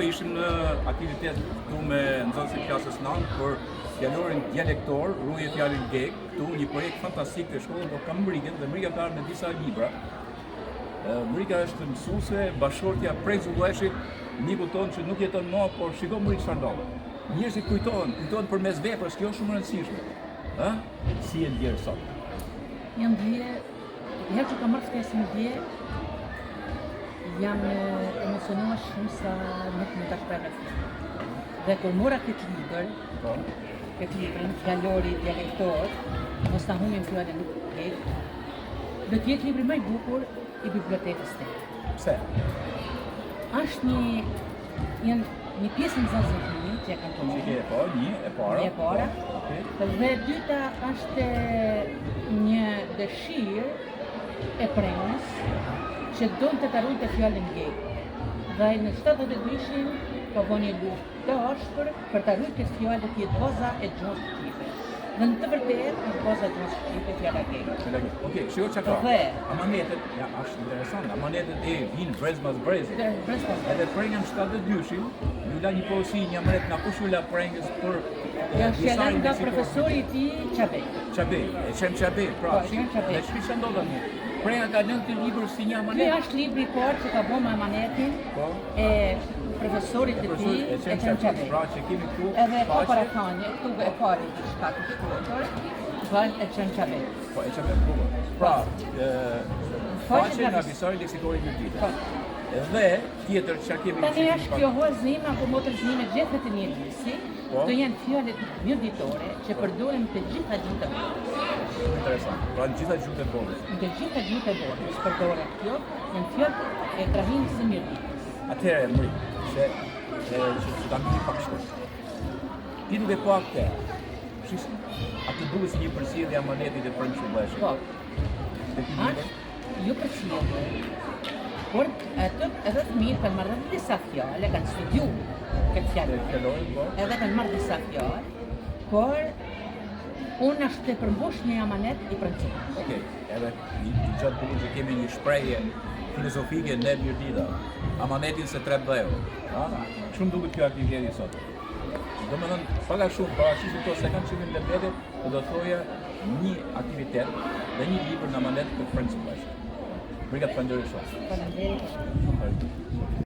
ishim në aktivitet këtu me nxënësit e klasës 9 për fjalorin dialektor, rruje fjalën geg, këtu një projekt fantastik të shkollën do kam Mrikën dhe Mrika ka me disa libra. Mrika është mësuese, bashortja prej Zulleshit, miku tonë që nuk jeton më, por shiko Mrik çfarë ndodh. Njerëzit kujtohen përmes veprës, kjo është shumë e rëndësishme. Si e ndjer sot? Një ndje, herë që kam marrë ftesën në dje, jam emocionuar shumë sa nuk mund ta shpreh me fjalë. Dhe kur mora këtë librin, fjalori dialektor, mos ta humbim fjalën nuk geg, do të jetë libri më i bukur i bibliotekës tënde. Pse? Është një pjesë në zazëtimi që e kanë tonë. Një e para. Dhe dyta është një dëshirë e prenës që donë të ruajtë fjalën geg. Dhe në 72-shin ka bënë një luftë të ashpër për të ruajtur këtë fjalë të jetë baza e gjuhës shqipe. Dhe në të vërtetë është baza e gjuhës shqipe fjala geg. Okej, shiko çka ka. Amanetet, ja, është interesant. Amanetet e vinë brez mas brezi. Edhe prengën 72-shin, ju la një porosi, një amanet nga kush ju la prengës për fjalën nga profesori i tij Çabej. Çabej, e Çem Çabej, pra. Ne çfarë ndodh tani? Prenga ka lënë këtë libër si një amanet. Ky është libri i parë që ka bënë me amanetin e profesorit të tij, e Çem Çabej. Pra që kemi këtu. Edhe ka para thënie, këtu e pari diçka të shkruar, vën e Çem Çabej. Po e Çem Çabej. Pra, faqe nga visori leksikori i ditë. Dhe tjetër çka kemi këtu. Tani është kjo huazim apo motërzime gjithë të njerëzit. Do janë fjalët mjedittore që përdoren të gjitha gjuhët e botës. Interesant. Pra në gjitha gjuhët e botës. Në gjitha gjuhët e botës përdoren kjo, janë fjalë e trahinës së mjedittës. Atëherë Mrik, që ta mbini pak shkurt. Ti duke po atë. Atë duhet si një përsëritje e amanetit e premtë Zulleshit. Po. Jo përsëritje. Por edhe fëmijët kanë marrë disa fjalë, kanë studiuar këtë fjalë. Edhe kanë marrë disa fjalë, por unë është të përmbush një amanet i premtimit. Okej, edhe gjatë bukur që kemi një shprehje filozofike në Mirdita, amanetin se 3 dheu. Shumë duket kjo aktiviteti sot. Domethënë, paka shumë, paraqisni këto se kanë qenë në vete, do thoja një aktivitet dhe një libër në amanet të premtimit. Mrika të falenderoj shumë. Faleminderit.